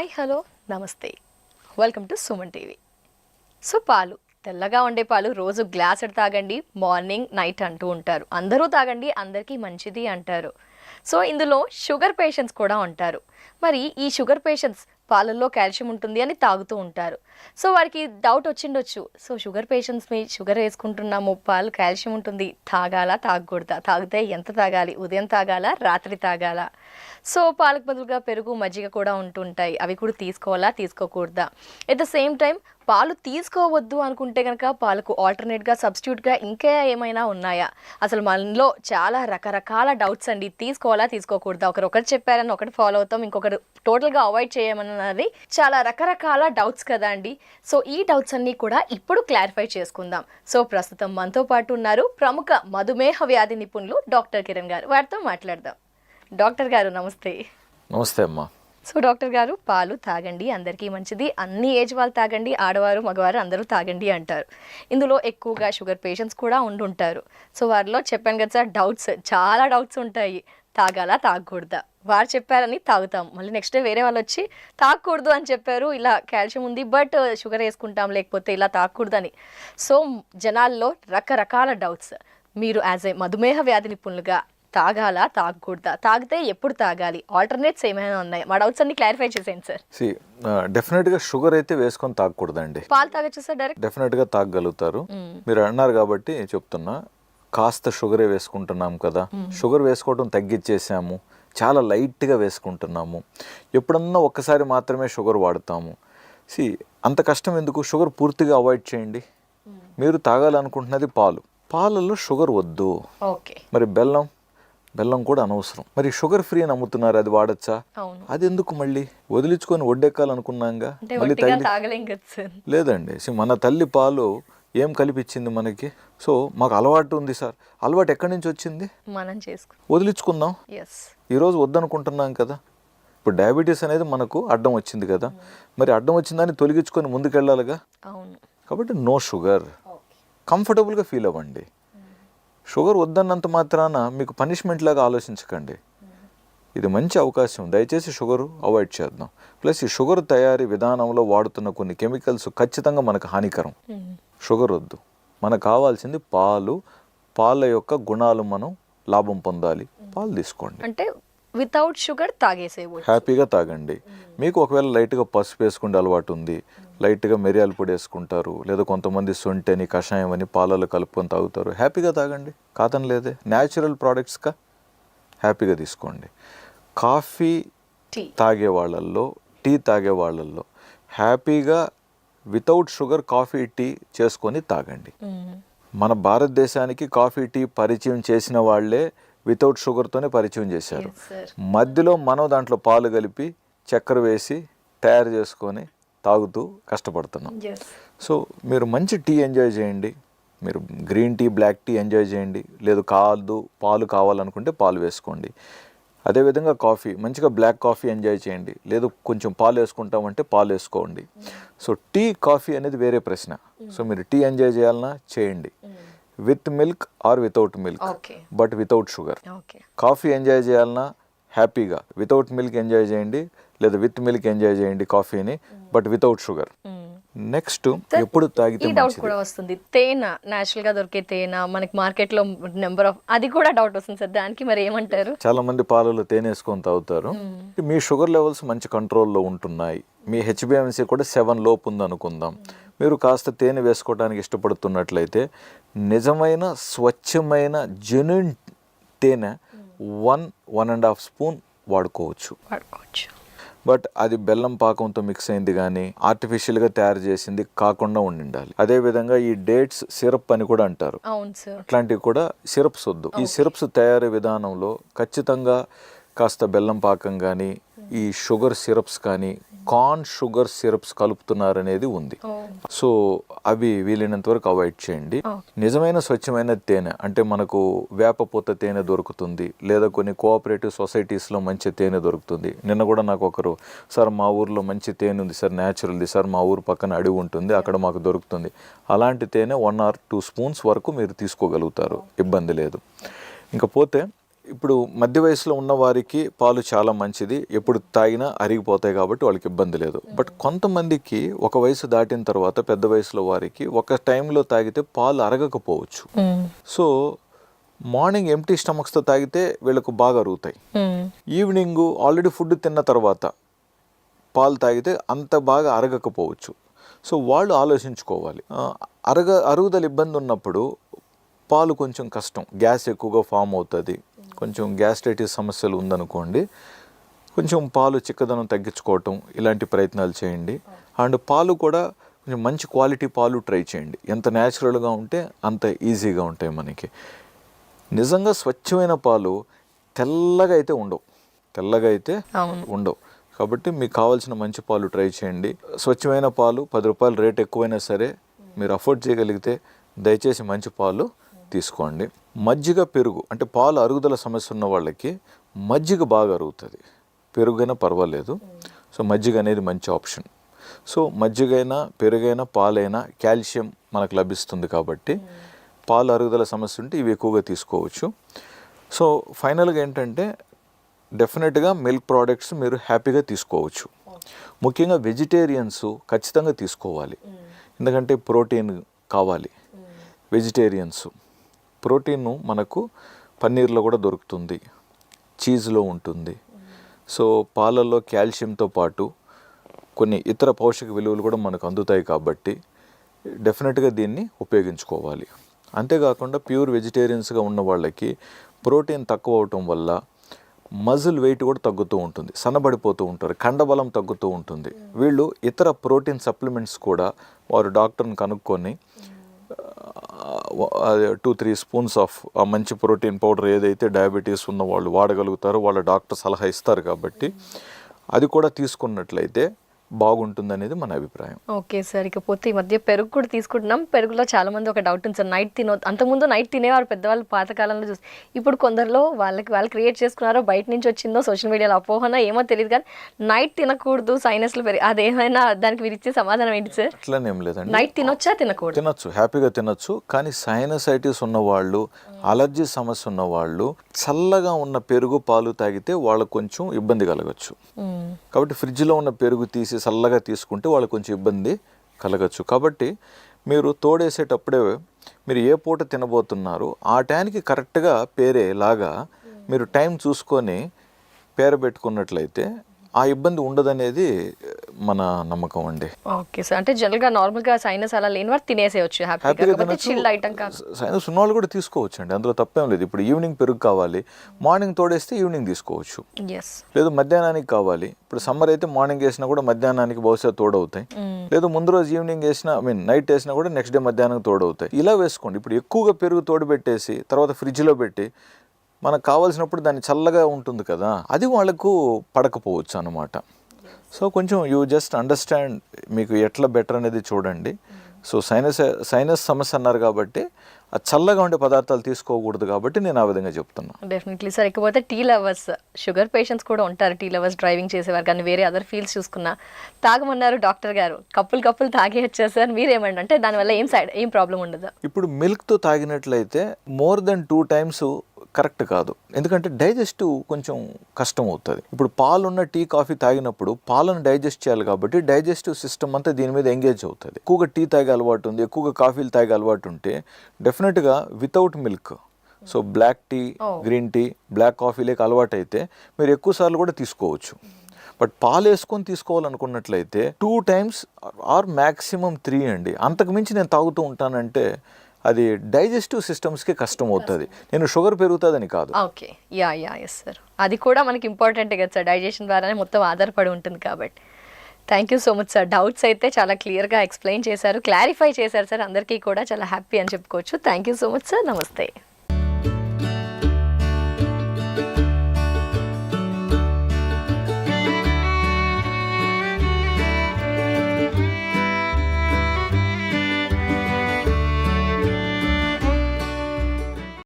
Hi hello నమస్తే welcome to Suman TV. So పాలు తెల్లగా ఉండే పాలు రోజు గ్లాసుడు తాగండి, మార్నింగ్ నైట్ అంటూ ఉంటారు. అందరూ తాగండి, అందరికీ మంచిది అంటారు. సో ఇందులో షుగర్ పేషెంట్స్ కూడా ఉంటారు. మరి ఈ షుగర్ పేషెంట్స్ పాలల్లో కాల్షియం ఉంటుంది అని తాగుతూ ఉంటారు. సో వారికి డౌట్ వచ్చిండొచ్చు, సో షుగర్ పేషెంట్స్ని షుగర్ వేసుకుంటున్నాము, పాలు కాల్షియం ఉంటుంది, తాగాలా తాగకూడదా, తాగితే ఎంత తాగాలి, ఉదయం తాగాలా రాత్రి తాగాలా, సో పాలకు బదులుగా పెరుగు మజ్జిగ కూడా ఉంటుంటాయి, అవి కూడా తీసుకోవాలా తీసుకోకూడదా, ఎట్ ద సేమ్ టైం పాలు తీసుకోవద్దు అనుకుంటే కనుక పాలకు ఆల్టర్నేట్గా సబ్స్టిట్యూట్గా ఇంకా ఏమైనా ఉన్నాయా, అసలు మనలో చాలా రకరకాల డౌట్స్ అండి. తీసుకోవాలా తీసుకోకూడదా, ఒకరు చెప్పారని ఒకటి ఫాలో అవుతాం, ఇంకొకరు టోటల్గా అవాయిడ్ చేయమన్నది చాలా రకరకాల డౌట్స్ కదా అండి. సో ఈ డౌట్స్ అన్నీ కూడా ఇప్పుడు క్లారిఫై చేసుకుందాం. సో ప్రస్తుతం మనతో పాటు ఉన్నారు ప్రముఖ మధుమేహ వ్యాధి నిపుణులు డాక్టర్ కిరణ్ గారు. వారితో మాట్లాడదాం. డాక్టర్ గారు నమస్తే. నమస్తే అమ్మా. సో డాక్టర్ గారు, పాలు తాగండి, అందరికీ మంచిది, అన్ని ఏజ్ వాళ్ళు తాగండి, ఆడవారు మగవారు అందరూ తాగండి అంటారు. ఇందులో ఎక్కువగా షుగర్ పేషెంట్స్ కూడా ఉండుంటారు. సో వారిలో చెప్పాను కదా సార్, డౌట్స్ చాలా డౌట్స్ ఉంటాయి, తాగాలా తాగకూడదా, వారు చెప్పారని తాగుతాం, మళ్ళీ నెక్స్ట్ డే వేరే వాళ్ళు వచ్చి తాగకూడదు అని చెప్పారు, ఇలా కాల్షియం ఉంది బట్ షుగర్ వేసుకుంటాం, లేకపోతే ఇలా తాగకూడదు అని. సో జనాల్లో రకరకాల డౌట్స్. మీరు యాజ్ ఏ మధుమేహ వ్యాధి నిపుణులుగా తాగాలా తాగకూడదా, తాగితే ఎప్పుడు తాగాలి, ఆల్టర్నేట్స్ ఏమైనా ఉన్నాయి, మా డౌట్స్ అన్ని క్లారిఫై చేసేయండి సార్. డెఫినెట్గా షుగర్ అయితే వేసుకొని తాగకూడదండి. పాలు తాగొచ్చు సార్ డైరెక్ట్? డెఫినెట్గా తాగగలుగుతారు. మీరు అన్నారు కాబట్టి చెప్తున్నా, కాస్త షుగరే వేసుకుంటున్నాం కదా, షుగర్ వేసుకోవడం తగ్గించేసాము, చాలా లైట్గా వేసుకుంటున్నాము, ఎప్పుడన్నా ఒక్కసారి మాత్రమే షుగర్ వాడతాము. అంత కష్టం ఎందుకు, షుగర్ పూర్తిగా అవాయిడ్ చేయండి. మీరు తాగాలనుకుంటున్నది పాలు, పాలల్లో షుగర్ వద్దు. మరి బెల్లం కూడా అనవసరం. మరి షుగర్ ఫ్రీ అని అమ్ముతున్నారు, అది వాడచ్చా? అది ఎందుకు మళ్ళీ వదిలించుకొని ఒడ్డెక్కాలనుకున్నాంగా మళ్ళీ లేదండి. మన తల్లి పాలు ఏం కలిపిచ్చింది మనకి? సో మాకు అలవాటు ఉంది సార్, అలవాటు ఎక్కడి నుంచి వచ్చింది? మనం వదిలించుకుందాం. ఈరోజు వద్దనుకుంటున్నాం కదా. ఇప్పుడు డయాబెటీస్ అనేది మనకు అడ్డం వచ్చింది కదా, మరి అడ్డం వచ్చిందని తొలగించుకొని ముందుకెళ్ళాలిగా. కాబట్టి నో షుగర్, కంఫర్టబుల్గా ఫీల్ అవ్వండి. షుగర్ వద్దన్నంత మాత్రాన మీకు పనిష్మెంట్ లాగా ఆలోచించకండి. ఇది మంచి అవకాశం, దయచేసి షుగర్ అవాయిడ్ చేద్దాం. ప్లస్ ఈ షుగర్ తయారీ విధానంలో వాడుతున్న కొన్ని కెమికల్స్ ఖచ్చితంగా మనకు హానికరం. షుగర్ వద్దు, మనకు కావాల్సింది పాలు, పాల యొక్క గుణాలు మనం లాభం పొందాలి, పాలు తీసుకోండి. అంటే వితౌట్ షుగర్ తాగేసేయవచ్చు, హ్యాపీగా తాగండి. మీకు ఒకవేళ లైట్గా పసుపు వేసుకుంటే అలవాటు ఉంది, లైట్గా మిరియాల పొడి వేసుకుంటారు, లేదా కొంతమంది సొంటి అని కషాయం అని పాలలో కలుపుకొని తాగుతారు, హ్యాపీగా తాగండి, కాదనలేదే. న్యాచురల్ ప్రోడక్ట్స్గా హ్యాపీగా తీసుకోండి. కాఫీ తాగే వాళ్ళల్లో, టీ తాగే వాళ్ళల్లో హ్యాపీగా వితౌట్ షుగర్ కాఫీ టీ చేసుకొని తాగండి. మన భారతదేశానికి కాఫీ టీ పరిచయం చేసిన వాళ్ళే వితౌట్ షుగర్తోనే పరిచయం చేశారు. మధ్యలో మనం దాంట్లో పాలు కలిపి చక్కెర వేసి తయారు చేసుకొని తాగుతూ కష్టపడుతున్నాం. సో మీరు మంచి టీ ఎంజాయ్ చేయండి, మీరు green tea, black tea enjoy చేయండి, లేదు పాలు కావాలనుకుంటే పాలు వేసుకోండి. అదేవిధంగా కాఫీ, మంచిగా బ్లాక్ కాఫీ ఎంజాయ్ చేయండి, లేదు కొంచెం పాలు వేసుకుంటామంటే పాలు వేసుకోండి. సో టీ, కాఫీ అనేది వేరే ప్రశ్న. సో మీరు టీ ఎంజాయ్ చేయాలన్నా చేయండి, with milk are without milk, but without sugar. Coffee enjoy చేయాలన్నా హ్యాపీగా వితౌట్ మిల్క్ ఎంజాయ్ చేయండి, లేదా విత్ మిల్క్ ఎంజాయ్ చేయండి కాఫీని, బట్ వితౌట్ షుగర్. నెక్స్ట్, ఎప్పుడు తాగితే డౌట్ కూడా వస్తుంది, తేనె నేచురల్ గా దొరికే తేనె మనకి మార్కెట్ లో నెంబర్ ఆఫ్, అది కూడా డౌట్ వస్తుంది సార్, దానికి మరి ఏమంటారు? చాలా మంది పాలలో తేనె వేసుకొని తాగుతారు. మీ షుగర్ లెవెల్స్ మంచి కంట్రోల్లో ఉంటున్నాయి, మీ HbA1c కూడా 7 లోపు ఉంది అనుకుందాం. మీరు కాస్త తేనె వేసుకోవడానికి ఇష్టపడుతున్నట్లయితే నిజమైన స్వచ్ఛమైన జెన్యూన్ తేనె 1-1.5 స్పూన్ వాడుకోవచ్చు. బట్ అది బెల్లం పాకంతో మిక్స్ అయింది కానీ ఆర్టిఫిషియల్గా తయారు చేసింది కాకుండా ఉండాలి. అదేవిధంగా ఈ డేట్స్ సిరప్ అని కూడా అంటారు, అట్లాంటివి కూడా సిరప్స్ వద్దు. ఈ సిరప్స్ తయారీ విధానంలో ఖచ్చితంగా కాస్త బెల్లం పాకం కానీ, ఈ షుగర్ సిరప్స్ కానీ, కార్న్ షుగర్ సిరప్స్ కలుపుతున్నారనేది ఉంది. సో అవి వీలైనంత వరకు అవాయిడ్ చేయండి. నిజమైన స్వచ్ఛమైన తేనె అంటే మనకు వేపపూత తేనె దొరుకుతుంది, లేదా కొన్ని కోఆపరేటివ్ సొసైటీస్లో మంచి తేనె దొరుకుతుంది. నిన్న కూడా నాకు ఒకరు, సార్ మా ఊర్లో మంచి తేనె ఉంది సార్, న్యాచురల్ది సార్, మా ఊరు పక్కన అడవి ఉంటుంది, అక్కడ మాకు దొరుకుతుంది. అలాంటి తేనె 1 or 2 స్పూన్స్ వరకు మీరు తీసుకోగలుగుతారు, ఇబ్బంది లేదు. ఇంకపోతే ఇప్పుడు మధ్య వయసులో ఉన్న వారికి పాలు చాలా మంచిది, ఎప్పుడు తాగినా అరిగిపోతాయి కాబట్టి వాళ్ళకి ఇబ్బంది లేదు. బట్ కొంతమందికి ఒక వయసు దాటిన తర్వాత పెద్ద వయసులో వారికి ఒక టైంలో తాగితే పాలు అరగకపోవచ్చు. సో మార్నింగ్ ఎంప్టీ స్టమక్స్తో తాగితే వీళ్ళకు బాగా అరుగుతాయి. ఈవినింగ్ ఆల్రెడీ ఫుడ్ తిన్న తర్వాత పాలు తాగితే అంత బాగా అరగకపోవచ్చు. సో వాళ్ళు ఆలోచించుకోవాలి. అరుగుదల ఇబ్బంది ఉన్నప్పుడు పాలు కొంచెం కష్టం, గ్యాస్ ఎక్కువగా ఫామ్ అవుతుంది, కొంచెం గ్యాస్ట్రైటిస్ సమస్యలు ఉందనుకోండి, కొంచెం పాలు చిక్కదనం తగ్గించుకోవటం ఇలాంటి ప్రయత్నాలు చేయండి. అండ్ పాలు కూడా కొంచెం మంచి క్వాలిటీ పాలు ట్రై చేయండి. ఎంత న్యాచురల్గా ఉంటే అంత ఈజీగా ఉంటాయి మనకి. నిజంగా స్వచ్ఛమైన పాలు తెల్లగా అయితే ఉండవు. కాబట్టి మీకు కావాల్సిన మంచి పాలు ట్రై చేయండి. స్వచ్ఛమైన పాలు 10 రూపాయలు రేట్ ఎక్కువైనా సరే మీరు అఫోర్డ్ చేయగలిగితే దయచేసి మంచి పాలు తీసుకోండి. మజ్జిగ, పెరుగు, అంటే పాలు అరుగుదల సమస్య ఉన్న వాళ్ళకి మజ్జిగ బాగా అరుగుతుంది, పెరుగైనా పర్వాలేదు. సో మజ్జిగ అనేది మంచి ఆప్షన్. సో మజ్జిగైనా పెరుగైనా పాలైనా కాల్షియం మనకు లభిస్తుంది కాబట్టి పాలు అరుగుదల సమస్య ఉంటే ఇవి ఎక్కువగా తీసుకోవచ్చు. సో ఫైనల్గా ఏంటంటే డెఫినెట్గా మిల్క్ ప్రోడక్ట్స్ మీరు హ్యాపీగా తీసుకోవచ్చు. ముఖ్యంగా వెజిటేరియన్స్ ఖచ్చితంగా తీసుకోవాలి, ఎందుకంటే ప్రోటీన్ కావాలి. వెజిటేరియన్స్ ప్రోటీన్ మనకు పన్నీర్లో కూడా దొరుకుతుంది, చీజ్లో ఉంటుంది. సో పాలల్లో కాల్షియంతో పాటు కొన్ని ఇతర పోషక విలువలు కూడా మనకు అందుతాయి కాబట్టి డెఫినెట్గా దీన్ని ఉపయోగించుకోవాలి. అంతేకాకుండా ప్యూర్ వెజిటేరియన్స్గా ఉన్న వాళ్ళకి ప్రోటీన్ తక్కువ అవటం వల్ల మజిల్ వెయిట్ కూడా తగ్గుతూ ఉంటుంది, సన్నబడిపోతూ ఉంటారు, కండబలం తగ్గుతూ ఉంటుంది. వీళ్ళు ఇతర ప్రోటీన్ సప్లిమెంట్స్ కూడా వారు డాక్టర్ని కనుక్కొని 2-3 స్పూన్స్ ఆఫ్ ఆ మంచి ప్రోటీన్ పౌడర్ ఏదైతే డయాబెటీస్ ఉన్న వాళ్ళు వాడగలుగుతారో వాళ్ళ డాక్టర్ సలహా ఇస్తారు కాబట్టి అది కూడా తీసుకున్నట్లయితే బాగుంటుందనేది మన అభిప్రాయం. ఓకే సార్, ఇకపోతే ఈ మధ్య పెరుగు కూడా తీసుకుంటున్నాం. పెరుగులో చాలా మంది ఒక డౌట్ ఉంది సార్, నైట్ అంతకుముందు నైట్ తినేవారు పెద్దవాళ్ళు పాతకాలంలో చూసి. ఇప్పుడు కొందరిలో వాళ్ళు క్రియేట్ చేసుకున్నారో బయట నుంచి వచ్చిందో సోషల్ మీడియాలో అపోహన ఏమో తెలియదు, కానీ నైట్ తినకూడదు, సైనస్లు అదేమైనా దానికి మీరు ఇచ్చే సమాధానం ఏంటి సార్? అట్లనేం లేదండి, నైట్ తినొచ్చా తినకూడదు? తినొచ్చు, హ్యాపీగా తినొచ్చు. కానీ సైనసైటిస్ ఉన్నవాళ్ళు, అలర్జీ సమస్య ఉన్నవాళ్ళు చల్లగా ఉన్న పెరుగు పాలు తాగితే వాళ్ళకు కొంచెం ఇబ్బంది కలగచ్చు. కాబట్టి ఫ్రిడ్జ్లో ఉన్న పెరుగు తీసి చల్లగా తీసుకుంటే వాళ్ళకి కొంచెం ఇబ్బంది కలగచ్చు. కాబట్టి మీరు తోడేసేటప్పుడే మీరు ఏ పూట తినబోతున్నారు ఆ టైంకి కరెక్ట్గా పేరేలాగా మీరు టైం చూసుకొని పేరబెట్టుకున్నట్లయితే ఆ ఇబ్బంది ఉండదనేది మన నమ్మకం అండి. ఓకే సార్, అంటే జనరల్గా నార్మల్గా సైనస్ అలా లేని వారు తినేసేయచ్చు హ్యాపీగా. చిల్డ్ ఐటమ్ కాదు, సైనస్ ఉన్న వాళ్ళు కూడా తీసుకోవచ్చు అండి, అందులో తప్పేం లేదు. ఇప్పుడు ఈవినింగ్ పెరుగు కావాలి, మార్నింగ్ తోడేస్తే ఈవినింగ్ తీసుకోవచ్చు. లేదు మధ్యాహ్నానికి కావాలి, ఇప్పుడు సమ్మర్ అయితే మార్నింగ్ వేసినా కూడా మధ్యాహ్నానికి బహుశా తోడవుతాయి. లేదు ముందు రోజు ఈవినింగ్ వేసినా నైట్ వేసినా కూడా నెక్స్ట్ డే మధ్యాహ్నం తోడవుతాయి. ఇలా వేసుకోండి. ఇప్పుడు ఎక్కువగా పెరుగు తోడు పెట్టేసి తర్వాత ఫ్రిడ్జ్లో పెట్టి మనకు కావాల్సినప్పుడు దాన్ని చల్లగా ఉంటుంది కదా, అది వాళ్ళకు పడకపోవచ్చు అన్నమాట. సో కొంచెం యూ జస్ట్ అండర్స్టాండ్, మీకు ఎట్లా బెటర్ అనేది చూడండి. సో సైనస్ సమస్య అన్నారు కాబట్టి ఆ చల్లగా ఉండే పదార్థాలు తీసుకోకూడదు కాబట్టి నేను ఆ విధంగా చెప్తున్నా. Definitely sir. ఇకపోతే టీ లవర్స్, షుగర్ పేషెంట్స్ కూడా ఉంటారు, టీ లవర్స్ డ్రైవింగ్ చేసేవారు, కానీ వేరే అదర్ ఫీల్డ్స్ చూసుకున్నా తాగమన్నారు డాక్టర్ గారు, కప్పులు తాగే వచ్చేసారు. మీరేమండి, అంటే దానివల్ల ఏం ప్రాబ్లం ఉండదు? ఇప్పుడు మిల్క్తో తాగినట్లయితే మోర్ దెన్ 2 times కరెక్ట్ కాదు, ఎందుకంటే డైజెస్టివ్ కొంచెం కష్టం అవుతుంది. ఇప్పుడు పాలున్న టీ కాఫీ తాగినప్పుడు పాలను డైజెస్ట్ చేయాలి కాబట్టి డైజెస్టివ్ సిస్టమ్ అంతా దీని మీద ఎంగేజ్ అవుతుంది. ఎక్కువగా టీ తాగే అలవాటు ఉంది, ఎక్కువగా కాఫీలు తాగే అలవాటు ఉంటే డెఫినెట్గా without milk, so black tea, green tea, black coffee లేక అలవాటు అయితే మీరు ఎక్కువ సార్లు కూడా తీసుకోవచ్చు. బట్ పాలు వేసుకొని తీసుకోవాలనుకున్నట్లయితే 2 times ఆర్ మ్యాక్సిమం 3 అండి. అంతకు మించి నేను తాగుతూ ఉంటానంటే అది డైజెస్టివ్ సిస్టమ్స్కి కష్టం అవుతుంది. నేను షుగర్ పెరుగుతుందని కాదు. ఓకే, ఎస్ సార్, అది కూడా మనకి ఇంపార్టెంట్ కదా సార్, డైజెషన్ ద్వారానే మొత్తం ఆధారపడి ఉంటుంది కాబట్టి. Thank you so much sir. Doubts అయితే చాలా క్లియర్గా ఎక్స్ప్లెయిన్ చేశారు, క్లారిఫై చేశారు సార్, అందరికీ కూడా చాలా హ్యాపీ అని చెప్పుకోవచ్చు. Thank you so much sir, నమస్తే.